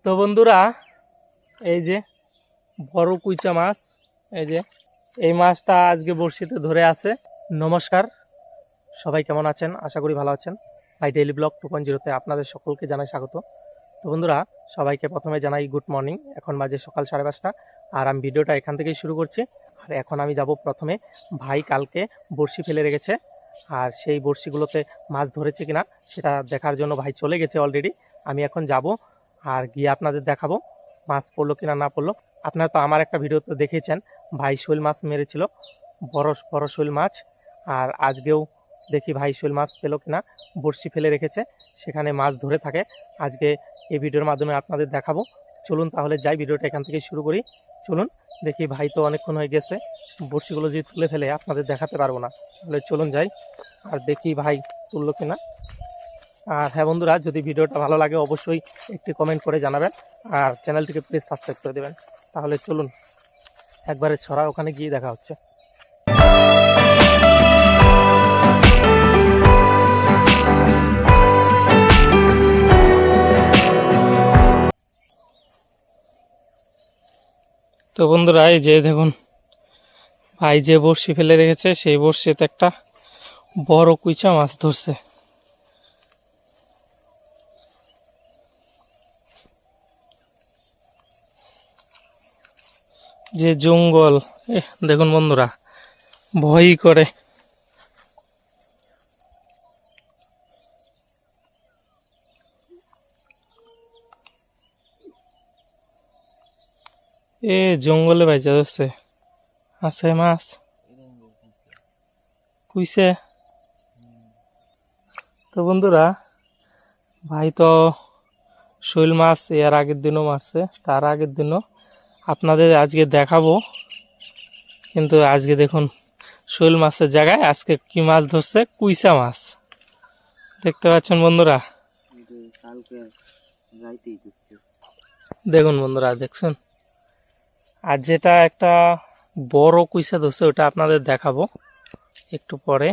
তো বন্ধুরা, এই যে বড় কুইচা মাছ, এই মাছটা আজকে বড়শিতে ধরে আছে। নমস্কার, সবাই কেমন আছেন? আশা করি ভালো আছেন। ভাই ডেইলি ব্লগ 2.0-তে আপনাদের সকলকে জানাই স্বাগত। তো বন্ধুরা, সবাইকে প্রথমে জানাই গুড মর্নিং। এখন বাজে সকাল 5:30, আর আমি ভিডিওটা এখান থেকেই শুরু করছি। আর এখন আমি যাব প্রথমে, ভাই কালকে বড়শি ফেলে রেখেছে, আর সেই বড়শিগুলোতে মাছ ধরেছে কিনা সেটা দেখার জন্য ভাই চলে গেছে অলরেডি। আমি এখন যাব আর গিয়ে আপনাদের দেখাবো মাছ পড়লো কিনা না পড়লো। আপনারা তো আমার একটা ভিডিওতে দেখেছেন, ভাই শোল মাছ মেরেছিল, বড় বড় শোল মাছ। আর আজকেও দেখি ভাই শোল মাছ পেলো কিনা, বড়শি ফেলে রেখেছে, সেখানে মাছ ধরে থাকে। আজকে এই ভিডিওর মাধ্যমে আপনাদের দেখাবো। চলুন তাহলে যাই, ভিডিওটা এখান থেকে শুরু করি। চলুন দেখি, ভাই তো অনেকক্ষণ হয়ে গেছে, বড়শিগুলো যদি তুলে ফেলে আপনাদের দেখাতে পারবো না, তাহলে চলুন যাই আর দেখি ভাই তুললো কিনা। আর হ্যাঁ বন্ধুরা, যদি ভিডিওটা ভালো লাগে অবশ্যই একটি কমেন্ট করে জানাবেন, আর চ্যানেলটিকে প্লিজ সাবস্ক্রাইব করে দেবেন। তাহলে চলুন একবারে ছড়া ওখানে গিয়ে দেখা হচ্ছে। তো বন্ধুরা, এই যে দেখুন, ভাই যে বড়শি ফেলে রেখেছে সেই বড়শিতে একটা বড় কুইচা মাছ ধরছে। যে জঙ্গল, দেখুন বন্ধুরা, ভয়ই করে। জঙ্গলে বাইচা ধরছে, আছে মাছ কুইছে। তো বন্ধুরা, ভাই তো শোল মাছ এর আগের দিনও মারছে, তার আগের দিনও আপনাদের আজকে দেখাবো। কিন্তু আজকে দেখুন, শোল মাছের জায়গায় আজকে কি মাছ ধরছে, কুইচা মাছ। দেখতে পাচ্ছেন বন্ধুরা, দেখুন বন্ধুরা, দেখছেন। আর যেটা একটা বড় কুইচা ধরছে ওটা আপনাদের দেখাবো একটু পরে।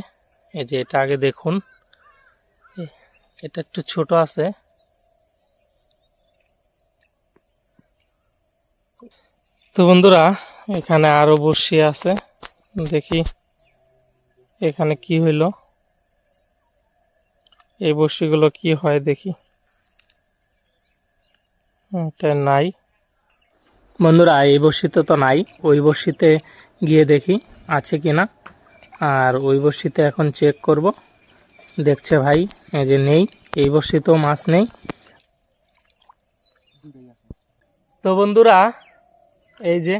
এই যে এটা আগে দেখুন, এটা একটু ছোট আছে। তো বন্ধুরা, এখানে আরো বড়শি আছে, দেখি এখানে কি হইল, এই বড়শিগুলো কি হয় দেখি। এটা নাই বন্ধুরা, এই বড়শিতে তো নাই, ওই বড়শিতে গিয়ে দেখি আছে কিনা। আর ওই বড়শিতে এখন চেক করব। দেখছে ভাই, এই যে নেই, এই বড়শিতেও মাছ নেই। তো বন্ধুরা, এই যে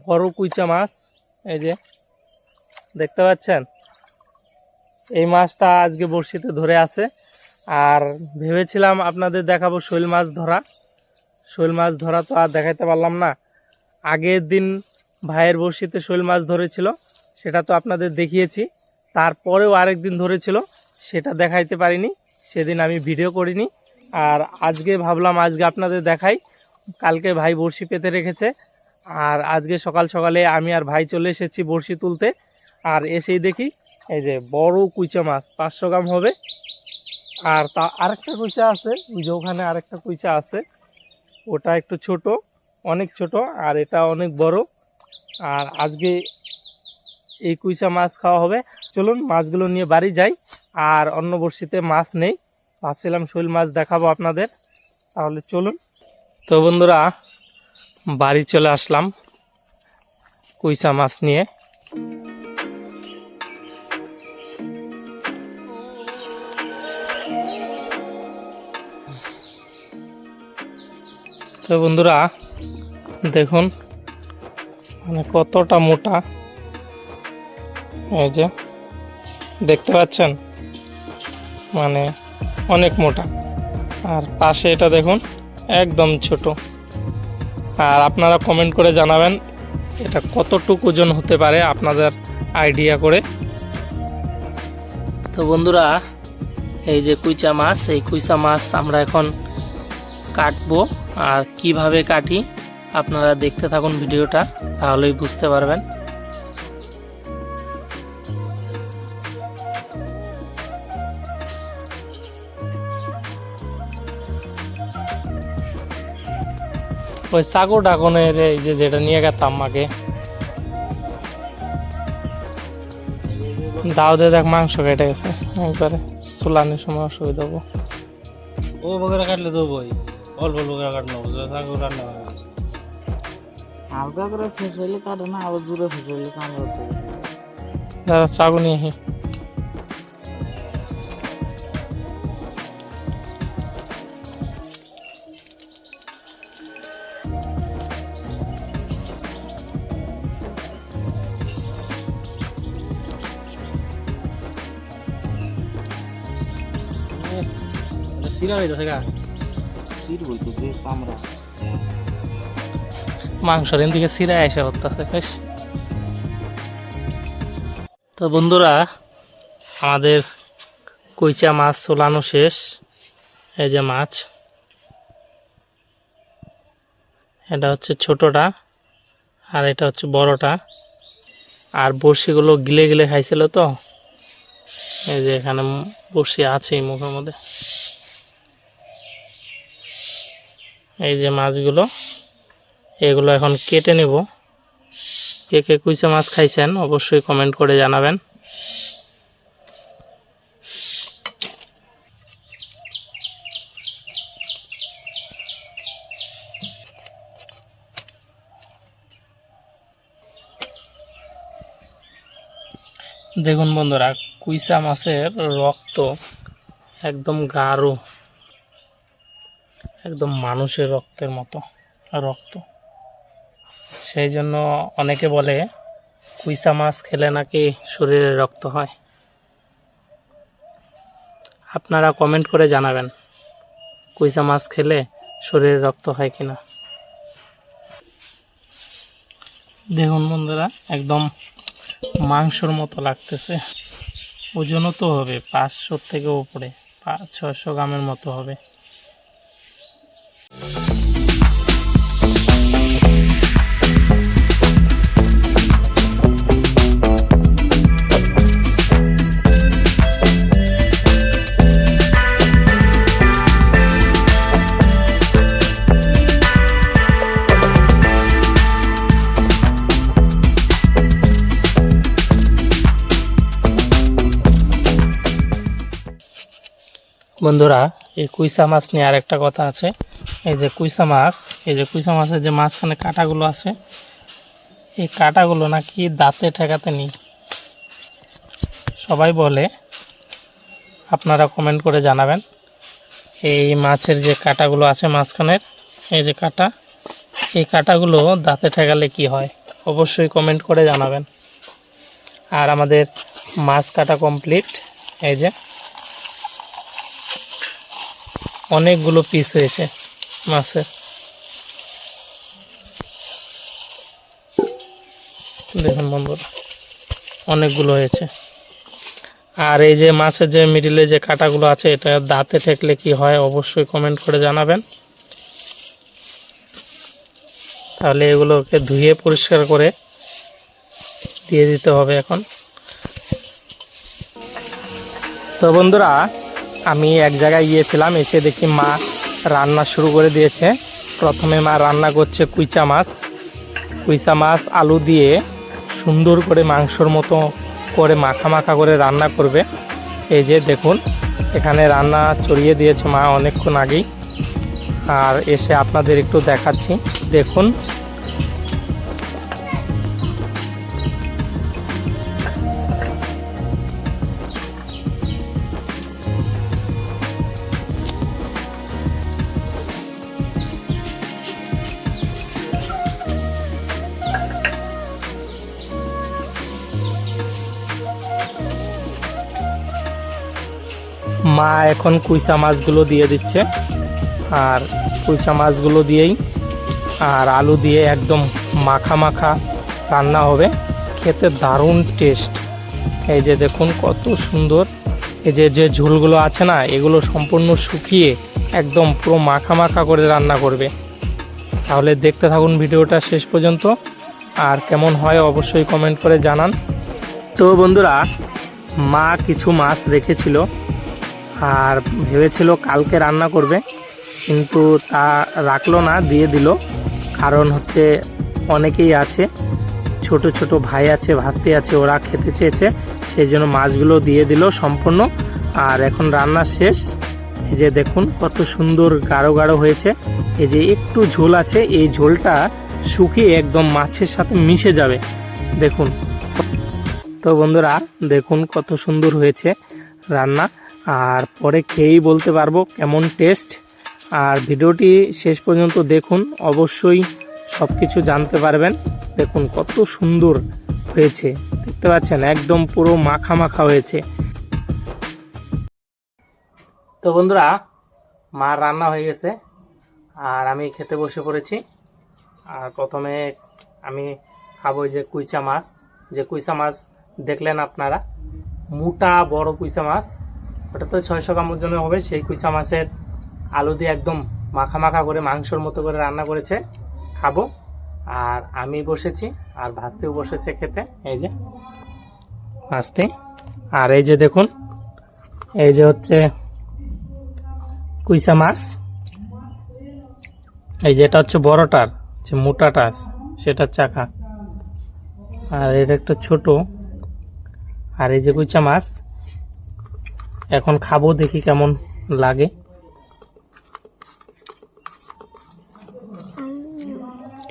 বড় কুইচা মাছ, এই যে দেখতে পাচ্ছেন, এই মাছটা আজকে বড়শিতে ধরে আছে। আর ভেবেছিলাম আপনাদের দেখাবো শোল মাছ ধরা, শোল মাছ ধরা তো আর দেখাইতে পারলাম না। আগের দিন ভাইয়ের বড়শিতে শোল মাছ ধরেছিল, সেটা তো আপনাদের দেখিয়েছি। তারপরেও আরেক দিন ধরেছিল, সেটা দেখাইতে পারিনি, সেদিন আমি ভিডিও করিনি। আর আজকে ভাবলাম আজকে আপনাদের দেখাই। কালকে ভাই বড়শি পেতে রেখেছে, আর আজকে সকাল সকালে আমি আর ভাই চলে এসেছি বড়শি তুলতে। আর এসেই দেখি এই যে বড় কুইচা মাছ, 500 গ্রাম হবে। আর তা আরেকটা কুইচা আছে, ওই যে ওখানে আরেকটা কুইচা আছে, ওটা একটু ছোট, অনেক ছোট, আর এটা অনেক বড়। আর আজকে এই কুইচা মাছ খাওয়া হবে। চলুন মাছগুলো নিয়ে বাড়ি যাই। আর অন্য বড়শিতে মাছ নেই, ভাবছিলাম শোল মাছ দেখাবো আপনাদের, তাহলে চলুন। তো বন্ধুরা, বাড়ি চলে আসলাম কুইচা মাছ নিয়ে। তো বন্ধুরা দেখুন, মানে কতটা মোটা, এই যে দেখতে পাচ্ছেন, মানে অনেক মোটা। আর পাশে এটা দেখুন, একদম ছোট। আর আপনারা কমেন্ট করে জানাবেন এটা কতটুকু ওজন হতে পারে আপনাদের আইডিয়া করে। তো বন্ধুরা, এই যে কুইচা মাছ, এই কুইচা মাছ আমরা এখন কাটবো। আর কিভাবে কাটি আপনারা দেখতে থাকুন ভিডিওটা, তাহলেই বুঝতে পারবেন। ওই চাকু ডাকনের এই যে যেটা নিয়ে গেতাম মাকে দাও দিয়ে দেখ মাংস কেটে গেছে একবারে চুলানোর সময় অসুবিধা হবো। ও বগেরা কাটলে দেবো অল্প অল্প করে কাটলো চাকু রান্না করে হালকা করে ফেসলে কাটে না, আবার জোরে ফেসলে কামড়াতে দাদা চাকু নিয়ে আসি। সিরা হয়ে যাচ্ছে গা সিট বলতেছে চামড়া। মাংসের দিকে সিরা এসে হতেছে বেশ। তো বন্ধুরা আমাদের কুইচা মাছ চুলানো শেষ। এই যে মাছ, এটা হচ্ছে ছোটটা আর এটা হচ্ছে বড়টা। আর বড়শিগুলো গিলে গিলে খাইছিল তো, এই যে এখানে বড়শি আছেই মুখের মধ্যে। এই যে মাছগুলো, এগুলো এখন কেটে নেব। কে কে কুইচা মাছ খাইছেন অবশ্যই কমেন্ট করে জানাবেন। দেখুন বন্ধুরা, কুইচা মাছের রক্ত একদম গাঢ়, একদম মানুষের রক্তের মতো রক্ত। সেই জন্য অনেকে বলে কুইচা মাছ খেলে নাকি শরীরে রক্ত হয়। আপনারা কমেন্ট করে জানাবেন কুইচা মাছ খেলে শরীরে রক্ত হয় কিনা। দেখুন বন্ধুরা, একদম মাংসর মতো লাগতেছে। ওজনও তো হবে 500 থেকে উপরে, 600 গ্রামের মতো হবে। বন্ধুরা, এই কুইচা মাছ নিয়ে আরেকটা কথা আছে। এই যে কুইচা মাছ, এই যে কুইচা মাছের যে মাঝখানে কাঁটাগুলো আছে, এই কাঁটাগুলো নাকি দাঁতে ঠেকাতে নেই সবাই বলে। আপনারা কমেন্ট করে জানাবেন এই মাছের যে কাঁটাগুলো আছে মাঝখানের, এই যে কাঁটা, এই কাঁটাগুলো দাঁতে ঠেকালে কি হয় অবশ্যই কমেন্ট করে জানাবেন। আর আমাদের মাছ কাটা কমপ্লিট। এই যে অনেকগুলো পিস হয়েছে মাছের, দেখুন বন্ধুরা অনেকগুলো হয়েছে। আর এই যে মাছের যে মিডিলে যে কাঁটাগুলো আছে, এটা দাঁতে ঠেকলে কি হয় অবশ্যই কমেন্ট করে জানাবেন। তাহলে এগুলোকে ধুয়ে পরিষ্কার করে দিয়ে দিতে হবে এখন। তো বন্ধুরা, আমি এক জায়গায় গিয়েছিলাম, এসে দেখি মা রান্না শুরু করে দিয়েছে। প্রথমে মা রান্না করছে কুইচা মাছ। কুইচা মাছ আলু দিয়ে সুন্দর করে মাংসর মতো করে মাখা মাখা করে রান্না করবে। এই যে দেখুন, এখানে রান্না চড়িয়ে দিয়েছে মা অনেকক্ষণ আগেই। আর এসে আপনাদের একটু দেখাচ্ছি, দেখুন। মা এখন কুইচা মাছগুলো দিয়ে দিচ্ছে, আর কুইচা মাছগুলো দিয়েই আর আলু দিয়ে একদম মাখা মাখা রান্না হবে। খেতে দারুণ টেস্ট। এই যে দেখুন কত সুন্দর। এই যে যে ঝোলগুলো আছে না, এগুলো সম্পূর্ণ শুকিয়ে একদম পুরো মাখা মাখা করে রান্না করবে। তাহলে দেখতে থাকুন ভিডিওটা শেষ পর্যন্ত, আর কেমন হয় অবশ্যই কমেন্ট করে জানান। তো বন্ধুরা, মা কিছু মাছ রেখেছিল আর ভেবেছিল কালকে রান্না করবে, কিন্তু তা রাখলো না, দিয়ে দিল। কারণ হচ্ছে অনেকেই আছে, ছোট ছোট ভাই আছে, ভাস্তি আছে, ওরা খেতে চেয়েছে, সেই জন্য মাছগুলো দিয়ে দিল সম্পূর্ণ। আর এখন রান্না শেষ। এই যে দেখুন কত সুন্দর গাঢ় গাঢ় হয়েছে। এই যে একটু ঝোল আছে, এই ঝোলটা শুকিয়ে একদম মাছের সাথে মিশে যাবে। দেখুন তো বন্ধুরা, দেখুন কত সুন্দর হয়েছে রান্না। আর পরে খেয়েই বলতে পারবো কেমন টেস্ট। আর ভিডিওটি শেষ পর্যন্ত দেখুন, অবশ্যই সব কিছু জানতে পারবেন। দেখুন কত সুন্দর হয়েছে, দেখতে পাচ্ছেন একদম পুরো মাখা মাখা হয়েছে। তো বন্ধুরা, মার রান্না হয়ে গেছে আর আমি খেতে বসে পড়েছি। আর প্রথমে আমি খাবো যে কুইচা মাছ, যে কুইচা মাছ দেখলেন আপনারা, মোটা বড় কুইচা মাছ, ওটা তো 600 গ্রাম ওজনের হবে। সেই কুইচা মাছের আলু দিয়ে একদম মাখা মাখা করে মাংসর মতো করে রান্না করেছে, খাবো। আর আমি বসেছি, আর ভাস্তেও বসেছে খেতে। এই যে ভাস্তে, আর এই যে দেখুন, এই যে হচ্ছে কুইচা মাছ। এই যে এটা হচ্ছে বড়টার, যে মোটাটা সেটার চাকা, আর এটা একটা ছোট। আর এই যে কুইচা মাছ এখন খাবো, দেখি কেমন লাগে।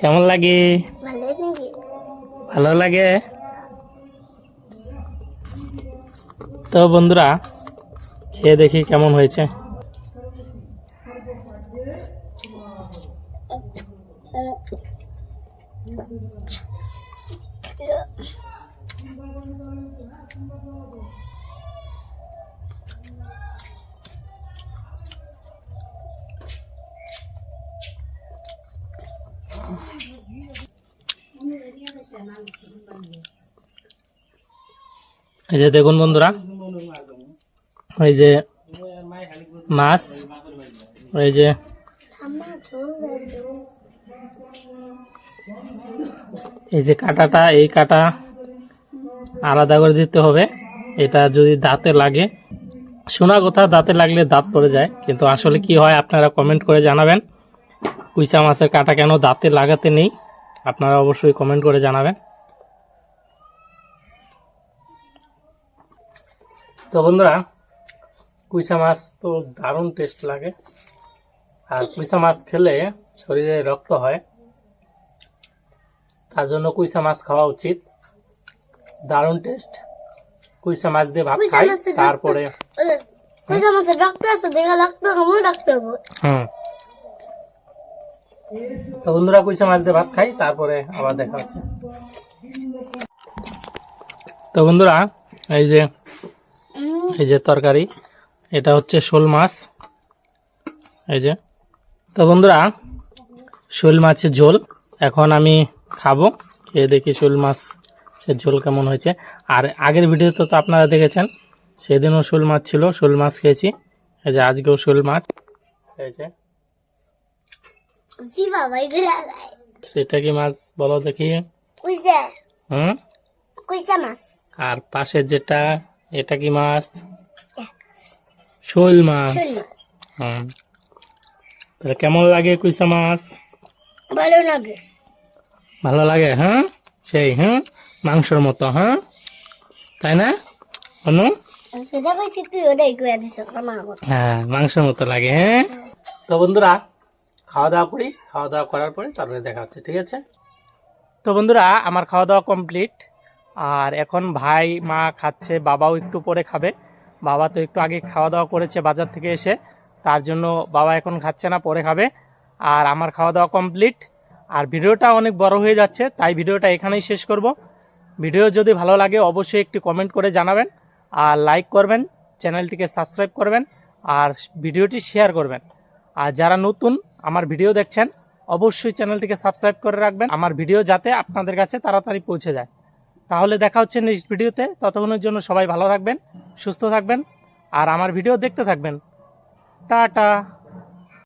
কেমন লাগে? ভালো লাগে। তো বন্ধুরা, খেয়ে দেখি কেমন হয়েছে। এই যে দেখুন বন্ধুরা, ওই যে মাছ, ওই যে এই যে কাঁটাটা, এই কাঁটা আলাদা করে দিতে হবে। এটা যদি দাঁতে লাগে, শোনা কথা দাঁতে লাগলে দাঁত পড়ে যায়, কিন্তু আসলে কি হয় আপনারা কমেন্ট করে জানাবেন। কুইচা মাছের কাঁটা কেন দাঁতে লাগাতে নেই, আপনারা অবশ্যই কমেন্ট করে জানাবেন। তো বন্ধুরা, কুইচা মাছ তো দারুণ টেস্ট লাগে। আর কুইচা মাছ খেলে শরীরে রক্ত হয়, তার জন্য কুইচা মাছ খাওয়া উচিত। দারুণ টেস্ট। কুইচা মাছ দিয়ে ভাত খাই, তারপরে তো বন্ধুরা কুইচা মাছ দিয়ে ভাত খাই, তারপরে আবার দেখা হচ্ছে। তো বন্ধুরা, এই যে তরকারি, এটা হচ্ছে শোল মাছ। এই যে, তো বন্ধুরা শোল মাছের ঝোল এখন আমি খাবো, খেয়ে দেখি শোল মাছের ঝোল কেমন হয়েছে। আর আগের ভিডিওতে তো আপনারা দেখেছেন, সেদিনও শোল মাছ ছিল, শোল মাছ খেয়েছি। এই যে আজকেও শোল মাছ। এই যে সেটা কি মাছ বলো দেখি? আর পাশের যেটা, এটা কি মাছ? শোল মাছ। তাহলে কেমন লাগে কুইচা মাছ? ভালো লাগে। ভালো লাগে, হ্যাঁ সেই, হ্যাঁ মাংসর মতো, হ্যাঁ তাই না অনু? হ্যাঁ মাংসের মতো লাগে। হ্যাঁ, তো বন্ধুরা খাওয়া দাওয়া করি, খাওয়া দাওয়া করার পরে তারপরে দেখা হচ্ছে, ঠিক আছে? তো বন্ধুরা, আমার খাওয়া দাওয়া কমপ্লিট। আর এখন ভাই মা খাচ্ছে, বাবাও একটু পরে খাবে। বাবা তো একটু আগে খাওয়া দাওয়া করেছে বাজার থেকে এসে, তার জন্য বাবা এখন খাচ্ছে না, পরে খাবে। আর আমার খাওয়া দাওয়া কমপ্লিট। আর ভিডিওটা অনেক বড় হয়ে যাচ্ছে, তাই ভিডিওটা এখানেই শেষ করব। ভিডিও যদি ভালো লাগে অবশ্যই একটি কমেন্ট করে জানাবেন, আর লাইক করবেন, চ্যানেলটিকে সাবস্ক্রাইব করবেন, আর ভিডিওটি শেয়ার করবেন। আর যারা নতুন আমার ভিডিও দেখছেন অবশ্যই চ্যানেলটিকে সাবস্ক্রাইব করে রাখবেন, আমার ভিডিও যাতে আপনাদের কাছে তাড়াতাড়ি পৌঁছে যায়। তাহলে দেখা হচ্ছে নেক্সট ভিডিওতে। ততক্ষণের জন্য সবাই ভালো থাকবেন, সুস্থ থাকবেন, আর আমার ভিডিও দেখতে থাকবেন। টাটা।